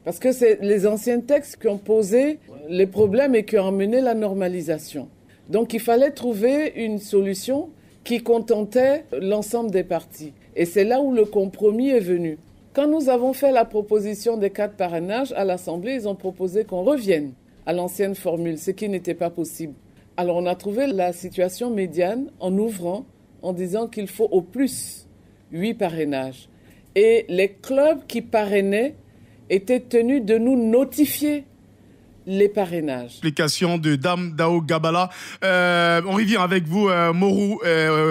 Parce que c'est les anciens textes qui ont posé les problèmes et qui ont amené la normalisation. Donc, il fallait trouver une solution qui contentait l'ensemble des parties. Et c'est là où le compromis est venu. Quand nous avons fait la proposition des 4 parrainages à l'Assemblée, ils ont proposé qu'on revienne à l'ancienne formule, ce qui n'était pas possible. Alors, on a trouvé la situation médiane en ouvrant, en disant qu'il faut au plus 8 parrainages. Et les clubs qui parrainaient étaient tenus de nous notifier les parrainages. Explication de Dame Dao Gabala. On revient avec vous, Morou,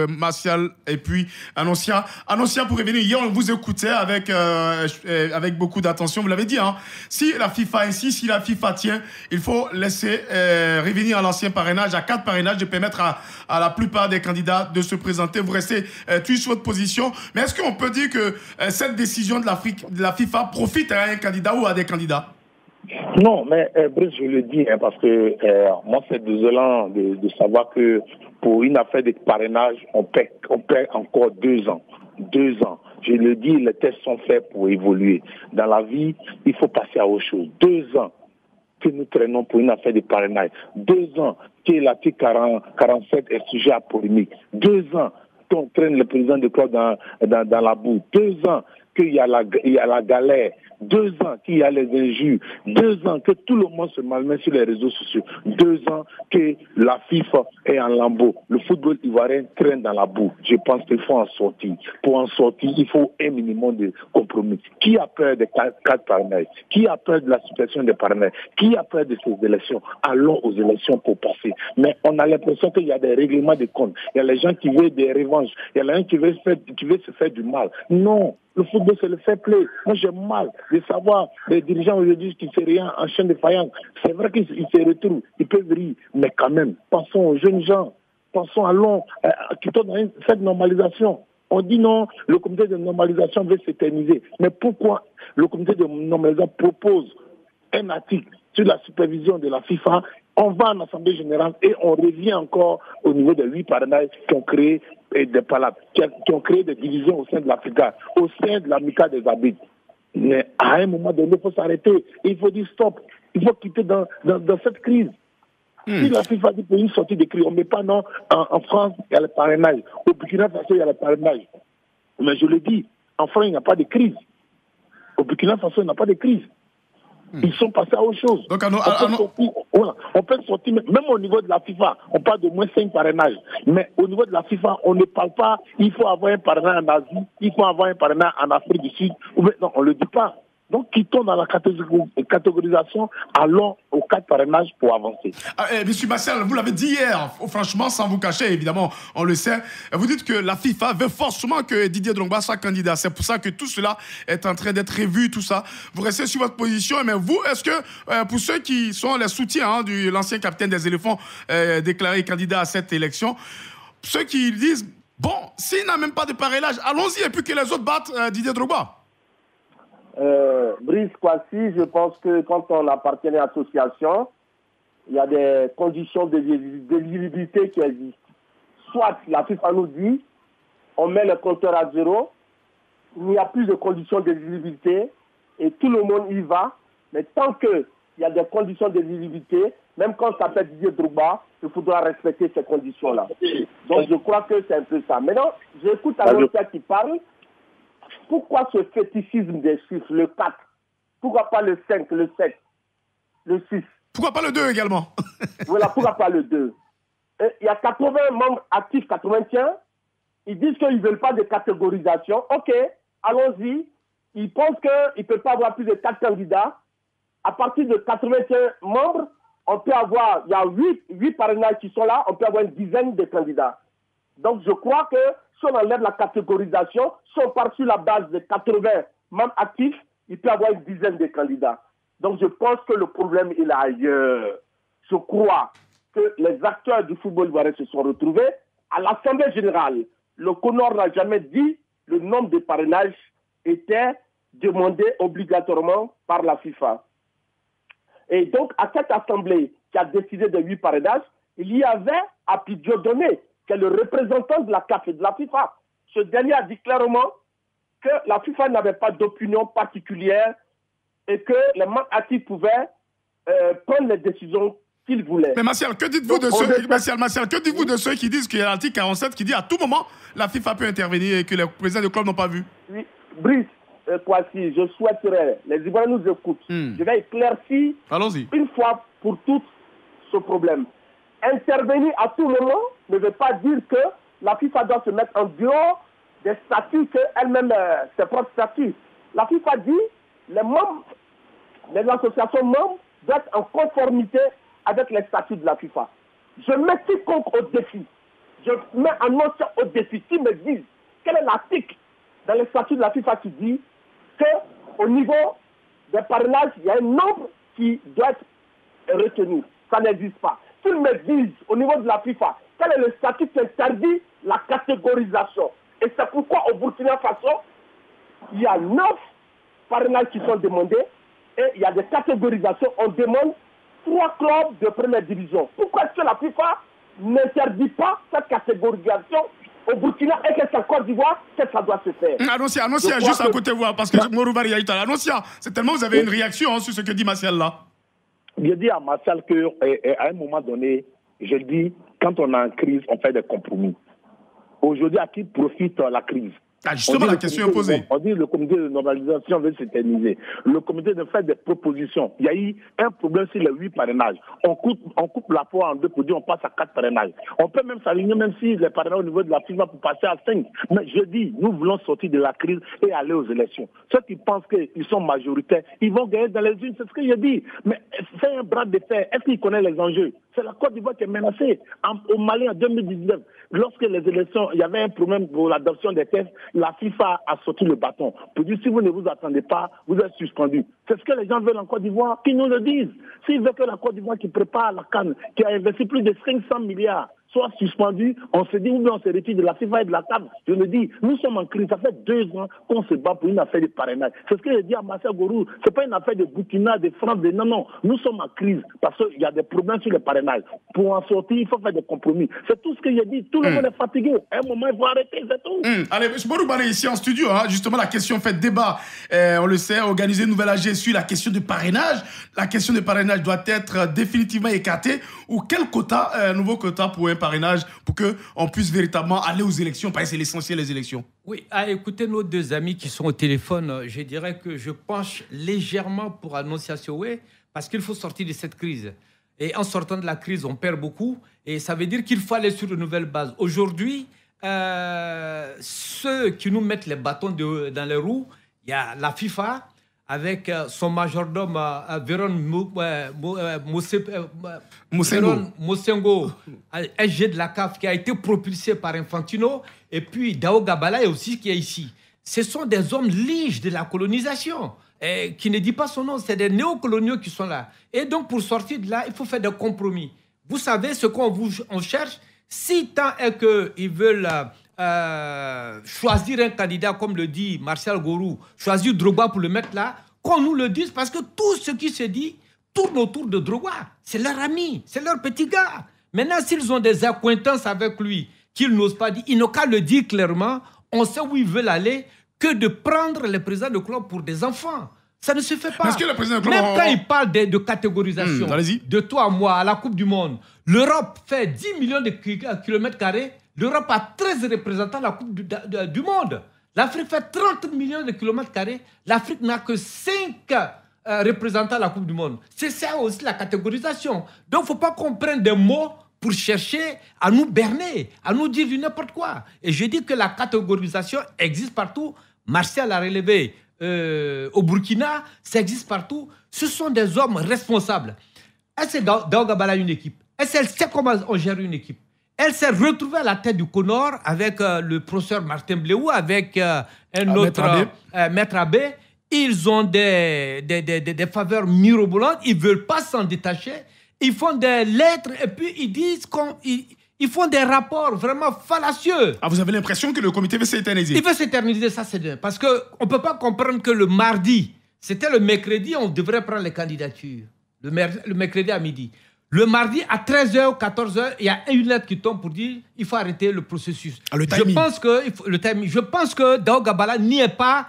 Martial et puis Annoncia. Annoncia, pour revenir, hier, on vous écoutait avec beaucoup d'attention. Vous l'avez dit, si la FIFA insiste, si la FIFA tient, il faut laisser revenir à l'ancien parrainage, à 4 parrainages, de permettre à la plupart des candidats de se présenter. Vous restez toujours sur votre position. Mais est-ce qu'on peut dire que cette décision de la FIFA profite à un candidat ou à des candidats? Non, mais Brice, je le dis, parce que moi, c'est désolant de savoir que pour une affaire de parrainage, on perd encore 2 ans. 2 ans. Je le dis, les tests sont faits pour évoluer. Dans la vie, il faut passer à autre chose. 2 ans que nous traînons pour une affaire de parrainage. 2 ans que l'article 47 est sujet à polémique. 2 ans qu'on traîne le président de club dans la boue. 2 ans qu'il y a la galère, 2 ans qu'il y a les injures, 2 ans que tout le monde se malmène sur les réseaux sociaux, 2 ans que la FIFA est en lambeaux, le football ivoirien traîne dans la boue. Je pense qu'il faut en sortir. Pour en sortir, il faut un minimum de compromis. Qui a peur des 4 parrainages? Qui a peur de la situation des parrainages? Qui a peur de ces élections? Allons aux élections pour passer. Mais on a l'impression qu'il y a des règlements de compte. Il y a les gens qui veulent des revanches. Il y a les gens qui veulent se faire du mal. Non. Le football, c'est le fair play. Moi, j'ai mal de savoir les dirigeants aujourd'hui qui ne font rien en chaîne de faïence. C'est vrai qu'ils se retrouvent, ils peuvent rire, mais quand même, pensons aux jeunes gens, pensons à l'on, qui dans cette normalisation. On dit non, le comité de normalisation veut s'éterniser. Mais pourquoi le comité de normalisation propose un article sur la supervision de la FIFA? On va en Assemblée générale et on revient encore au niveau des 8 parrainages qui ont créé des palabres, qui ont créé des divisions au sein de l'Africa, au sein de l'amicale des arbitres. Mais à un moment donné, il faut s'arrêter. Et il faut dire stop. Il faut quitter dans cette crise. Si la FIFA dit pour une sortie de crise, on ne met pas non. En France, il y a le parrainage. Au Burkina Faso, il y a le parrainage. Mais je le dis, en France, il n'y a pas de crise. Au Burkina Faso, il n'y a pas de crise. Ils sont passés à autre chose. Donc, on peut sortir, même au niveau de la FIFA, on parle de moins 5 parrainages. Mais au niveau de la FIFA, on ne parle pas, il faut avoir un parrainage en Asie, il faut avoir un parrainage en Afrique du Sud. Non, on ne le dit pas. Donc, quittons dans la catégorisation, allons aux 4 parrainages pour avancer. Monsieur Martial, vous l'avez dit hier, franchement, sans vous cacher, évidemment, on le sait. Vous dites que la FIFA veut forcément que Didier Drogba soit candidat. C'est pour ça que tout cela est en train d'être revu, tout ça. Vous restez sur votre position, mais vous, est-ce que, pour ceux qui sont les soutiens de l'ancien capitaine des éléphants déclaré candidat à cette élection, ceux qui disent, bon, s'il n'a même pas de parrainage, allons-y, et puis que les autres battent Didier Drogba. Brice Kwasi, je pense que quand on appartient à une association, il y a des conditions d'éligibilité qui existent. Soit la FIFA nous dit, on met le compteur à 0, il n'y a plus de conditions d'éligibilité et tout le monde y va, mais tant qu'il y a des conditions d'éligibilité, même quand ça s'appelle Didier Drogba, il faudra respecter ces conditions-là. Donc je crois que c'est un peu ça. Maintenant, j'écoute un autre qui parle. Pourquoi ce fétichisme des chiffres, le 4? Pourquoi pas le 5, le 7, le 6? Pourquoi pas le 2 également? Voilà, pourquoi pas le 2? Il y a 80 membres actifs, 81. Ils disent qu'ils ne veulent pas de catégorisation. Ok, allons-y. Ils pensent qu'ils ne peuvent pas avoir plus de 4 candidats. À partir de 81 membres, on peut avoir, il y a 8 parrainages qui sont là, on peut avoir une dizaine de candidats. Donc je crois que si on enlève la catégorisation, si on part sur la base de 80 membres actifs, il peut y avoir une dizaine de candidats. Donc je pense que le problème est là ailleurs. Je crois que les acteurs du football ivoirien se sont retrouvés. À l'Assemblée générale, le CONOR n'a jamais dit le nombre de parrainages était demandé obligatoirement par la FIFA. Et donc, à cette Assemblée qui a décidé de 8 parrainages, il y avait Api Dieudonné, qui est le représentant de la CAF et de la FIFA. Ce dernier a dit clairement que la FIFA n'avait pas d'opinion particulière et que les membres actifs pouvaient prendre les décisions qu'ils voulaient. Mais Martial, que dites-vous de ceux, Martial, que dites-vous de ceux qui disent qu'il y a l'article 47 qui dit à tout moment la FIFA peut intervenir et que les présidents de club n'ont pas vu? Oui, Brice, Kwasi, je souhaiterais, les Ivoiriens nous écoutent, je vais éclaircir une fois pour toutes ce problème. Intervenir à tout moment ne veut pas dire que la FIFA doit se mettre en dehors des statuts qu'elle-même, ses propres statuts. La FIFA dit les membres, les associations membres doivent être en conformité avec les statuts de la FIFA. Je mets quiconque au défi. Je mets un ancien au défi qui me disent quel est l'article dans les statuts de la FIFA qui dit qu'au niveau des parrainages, il y a un nombre qui doit être retenu. Ça n'existe pas. S'ils me disent au niveau de la FIFA quel est le statut qui interdit la catégorisation. Et c'est pourquoi au Burkina Faso, il y a 9 parrainages qui sont demandés et il y a des catégorisations. On demande 3 clubs de première division. Pourquoi est-ce que la FIFA n'interdit pas cette catégorisation au Burkina et que c'est en Côte d'Ivoire que ça doit se faire? Annoncia, juste à côté de vous, parce que Moroubari a eu à Annoncia. C'est tellement vous avez une réaction sur ce que dit Martial là. Je dis à Martial qu'à un moment donné, je dis, quand on est en crise, on fait des compromis. Aujourd'hui, à qui profite la crise? Justement, la question est posée. On dit que le comité de normalisation veut s'éterniser. Le comité de faire des propositions. Il y a eu un problème sur les 8 parrainages. On coupe la poire en 2 pour dire on passe à 4 parrainages. On peut même s'aligner, même si les parrainages au niveau de la FIFA pour passer à 5. Mais je dis, nous voulons sortir de la crise et aller aux élections. Ceux qui pensent qu'ils sont majoritaires, ils vont gagner dans les unes. C'est ce que je dis. Mais c'est un bras de fer. Est-ce qu'ils connaissent les enjeux? C'est la Côte d'Ivoire qui est menacée. Au Mali, en 2019, lorsque les élections, il y avait un problème pour l'adoption des tests, la FIFA a sorti le bâton pour dire si vous ne vous attendez pas, vous êtes suspendu. C'est ce que les gens veulent en Côte d'Ivoire, qu'ils nous le disent. S'ils veulent que la Côte d'Ivoire qui prépare la CAN, qui a investi plus de 500 milliards, soit suspendu, on se dit, ou bien on se retire de la FIFA et de la CAN. Je le dis, nous sommes en crise. Ça fait 2 ans qu'on se bat pour une affaire de parrainage. C'est ce que je dis à Marcel Gourou. C'est pas une affaire de Burkina, de France, non, non. Nous sommes en crise parce qu'il y a des problèmes sur le parrainage. Pour en sortir, il faut faire des compromis. C'est tout ce que je dis. Tout le monde est fatigué. À un moment, il faut arrêter, c'est tout. Allez, M. Boroubané, ici en studio, justement, la question fait débat. On le sait, organiser une nouvelle AG sur la question du parrainage. La question du parrainage doit être définitivement écartée. Ou quel quota, nouveau quota pour un parrainage pour qu'on puisse véritablement aller aux élections, parce que c'est l'essentiel, les élections. Oui, à écouter nos 2 amis qui sont au téléphone, je dirais que je penche légèrement pour Annonciation Way, parce qu'il faut sortir de cette crise. Et en sortant de la crise, on perd beaucoup, et ça veut dire qu'il faut aller sur de nouvelles bases. Aujourd'hui, ceux qui nous mettent les bâtons dans les roues, il y a la FIFA, avec son majordome Véron Mosengo, SG de la CAF, qui a été propulsé par Infantino, et puis Dao Gabala aussi qui est ici. Ce sont des hommes liges de la colonisation, qui ne dit pas son nom, c'est des néocoloniaux qui sont là. Et donc pour sortir de là, il faut faire des compromis. Vous savez ce qu'on cherche, si tant est qu'ils veulent... choisir un candidat, comme le dit Marcel Gourou, choisir Drogba pour le mettre là, qu'on nous le dise, parce que tout ce qui se dit tourne autour de Drogba. C'est leur ami, c'est leur petit gars. Maintenant, s'ils ont des accointances avec lui, qu'ils n'osent pas dire, ils n'ont qu'à le dire clairement, on sait où ils veulent aller, que de prendre les présidents de club pour des enfants. Ça ne se fait pas. Que le président de club même quand il parle de catégorisation, de toi à moi, à la Coupe du Monde, l'Europe fait 10 millions de kilomètres carrés. L'Europe a 13 représentants à la Coupe du Monde. L'Afrique fait 30 millions de kilomètres carrés. L'Afrique n'a que 5 représentants à la Coupe du Monde. C'est ça aussi la catégorisation. Donc, il ne faut pas qu'on prenne des mots pour chercher à nous berner, à nous dire du n'importe quoi. Et je dis que la catégorisation existe partout. Martial a relevé au Burkina, ça existe partout. Ce sont des hommes responsables. Est-ce que Dao Gabala a une équipe? Est-ce qu'elle sait comment on gère une équipe? Elle s'est retrouvée à la tête du Conor avec le professeur Martin Bléou, avec un autre Maître Abbé. Ils ont des faveurs mirobolantes. Ils ne veulent pas s'en détacher. Ils font des lettres et puis ils disent ils font des rapports vraiment fallacieux. Ah, vous avez l'impression que le comité veut s'éterniser? Il veut s'éterniser, ça c'est bien. Parce qu'on ne peut pas comprendre que le mardi, c'était le mercredi, on devrait prendre les candidatures. Le mercredi à midi. Le mardi, à 13h, 14h, il y a une lettre qui tombe pour dire qu'il faut arrêter le processus. Le timing. Je pense que Dao Gabala n'y est pas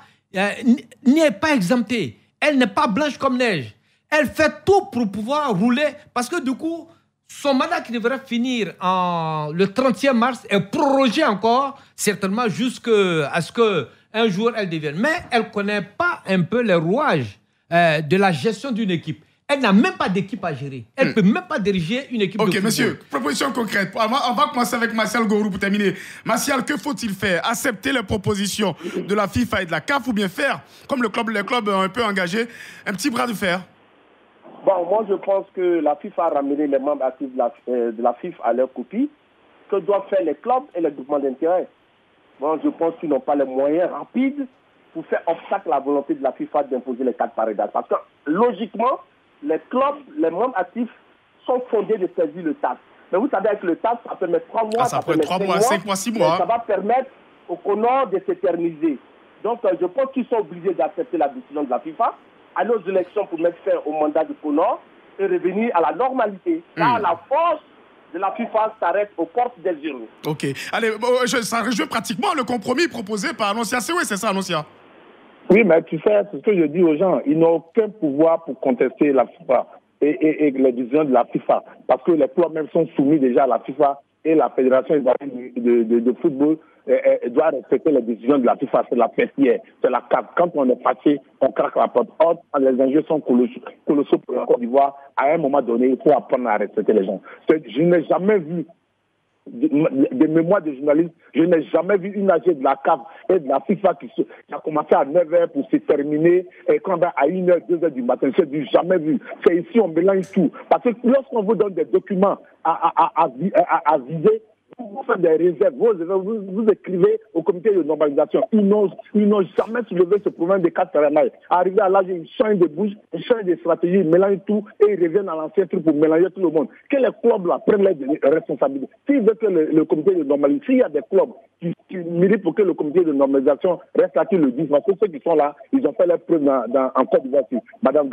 exemptée. Elle n'est pas blanche comme neige. Elle fait tout pour pouvoir rouler. Parce que du coup, son mandat qui devrait finir le 30e mars est prorogé encore, certainement jusqu'à ce qu'un jour elle devienne. Mais elle ne connaît pas un peu les rouages de la gestion d'une équipe. Elle n'a même pas d'équipe à gérer. Elle ne peut même pas diriger une équipe de football. Ok, monsieur, proposition concrète. On va commencer avec Martial Gourou pour terminer. Martial, que faut-il faire? Accepter les propositions de la FIFA et de la CAF ou bien faire, comme les clubs ont un peu engagé, un petit bras de fer? Bon, moi je pense que la FIFA a ramené les membres actifs de la FIFA à leur copie. Que doivent faire les clubs et les groupements d'intérêt? Bon, je pense qu'ils n'ont pas les moyens rapides pour faire obstacle à la volonté de la FIFA d'imposer les 4 parrainages. Parce que logiquement, les clubs, les membres actifs sont fondés de saisir le TAS. Mais vous savez, avec le TAS, ça peut mettre 3 mois, ça peut mettre 3 mois, 5 mois, 6 mois. Ça va permettre au Conor de s'éterniser. Donc, je pense qu'ils sont obligés d'accepter la décision de la FIFA, aller aux élections pour mettre fin au mandat du Conor et revenir à la normalité. Car la force de la FIFA s'arrête aux portes des urnes. Ok. Allez, ça rejoint pratiquement le compromis proposé par Annonciation. Oui, c'est ça, Annonciation. Oui, mais tu sais, c'est ce que je dis aux gens. Ils n'ont aucun pouvoir pour contester la FIFA et les décisions de la FIFA. Parce que les clubs même sont soumis déjà à la FIFA et la Fédération ivoirienne de football doit respecter les décisions de la FIFA. C'est la festière, c'est la CAF. Quand on est fâché, on craque la porte. Or, les enjeux sont colossaux pour la Côte d'Ivoire. À un moment donné, il faut apprendre à respecter les gens. Je n'ai jamais vu des mémoires de journalistes, je n'ai jamais vu une AG de la CAF et de la FIFA qui a commencé à 9h pour se terminer et quand à 1h, 2h du matin. Je n'ai jamais vu. C'est ici, on mélange tout. Parce que lorsqu'on vous donne des documents à viser, vous faites des réserves, vous écrivez au comité de normalisation. Ils n'ont jamais soulevé ce problème des 4 Fahrenheit. Arrivé à l'âge, ils changent de bouche, ils changent de stratégie, ils mélangent tout et ils reviennent à l'ancien truc pour mélanger tout le monde. Que les clubs là prennent les responsabilités. S'ils veulent que le comité de normalisation, s'il y a des clubs qui méritent pour que le comité de normalisation reste là, qu'ils le disent. Parce que ceux qui sont là, ils ont fait leur preuve en Côte d'Ivoire. Madame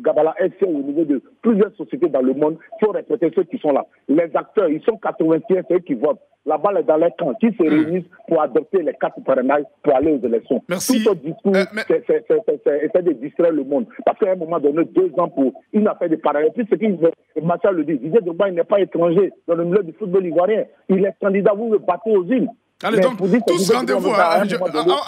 Gabala est au niveau de plusieurs sociétés dans le monde. Il faut respecter ceux qui sont là. Les acteurs, ils sont 81, c'est eux qui votent. La balle est dans les camps, qui se réunissent pour adopter les 4 Fahrenheit pour aller aux élections. Merci. Tout ce discours, c'est de distraire le monde. Parce qu'à un moment donné, 2 ans pour une affaire de pareil. Et puis, ce qu'il Machar le dit, Didier Drogba, il n'est pas étranger dans le milieu du football ivoirien. Il est candidat, vous le battez aux îles. Allez, donc, tous rendez-vous en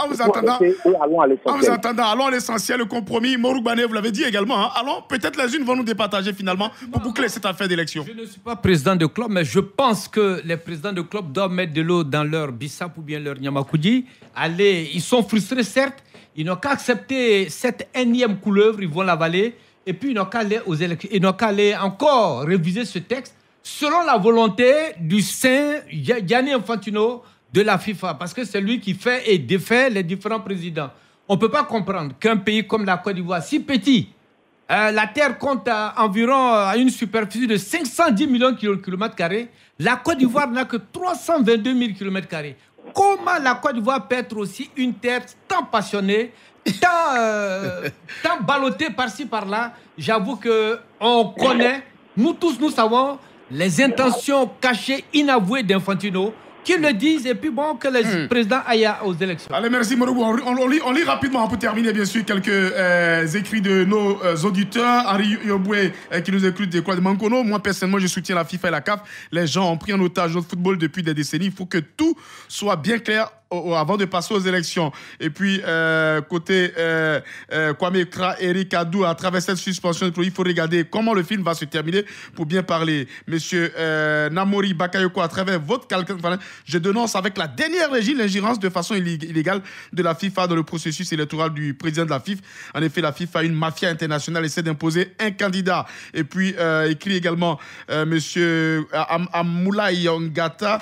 vous entendant. Allons à l'essentiel, le compromis. Morouk Bané, vous l'avez dit également. Hein. Allons, peut-être les unes vont nous départager finalement pour boucler cette affaire d'élection. Je ne suis pas président de club, mais je pense que les présidents de club doivent mettre de l'eau dans leur bissap ou bien leur nyamakoudi. Allez, ils sont frustrés, certes. Ils n'ont qu'à accepter cette énième couleuvre, ils vont l'avaler. Et puis, ils n'ont qu'à aller aux élections. Ils n'ont qu'à aller encore réviser ce texte selon la volonté du saint Gianni Infantino de la FIFA, parce que c'est lui qui fait et défait les différents présidents. On ne peut pas comprendre qu'un pays comme la Côte d'Ivoire, si petit, la Terre compte environ une superficie de 510 millions de kilomètres carrés, la Côte d'Ivoire n'a que 322 000 kilomètres carrés. Comment la Côte d'Ivoire peut être aussi une terre tant passionnée, tant ballottée par-ci, par-là? J'avoue qu'on connaît, nous tous, nous savons les intentions cachées, inavouées d'Infantino, qu'ils le disent et puis bon, que les présidents aillent aux élections. Allez, merci Morobou. On lit rapidement pour terminer, bien sûr, quelques écrits de nos auditeurs. Henri Yoboué qui nous écoute des Croix de Mankono. Moi, personnellement, je soutiens la FIFA et la CAF. Les gens ont pris en otage notre football depuis des décennies. Il faut que tout soit bien clair avant de passer aux élections. Et puis, côté Kwame Kra, Eric Adou, à travers cette suspension, il faut regarder comment le film va se terminer pour bien parler. Monsieur Namori Bakayoko, à travers votre calcul, je dénonce avec la dernière régie l'ingérence de façon illégale de la FIFA dans le processus électoral du président de la FIFA. En effet, la FIFA, une mafia internationale, essaie d'imposer un candidat. Et puis, écrit également monsieur Amoulaye Ngata.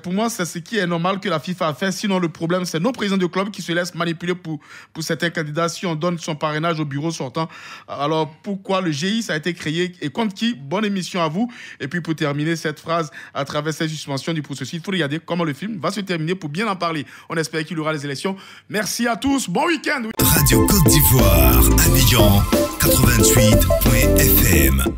Pour moi, c'est ce qui est normal que la FIFA a fait. Sinon, le problème, c'est nos présidents de club qui se laissent manipuler pour certains candidats si on donne son parrainage au bureau sortant. Alors, pourquoi le GI, ça a été créé et contre qui? Bonne émission à vous. Et puis, pour terminer cette phrase, à travers cette suspension du processus, il faut regarder comment le film va se terminer pour bien en parler. On espère qu'il y aura les élections. Merci à tous. Bon week-end. Radio Côte d'Ivoire, Abidjan, 88.fm.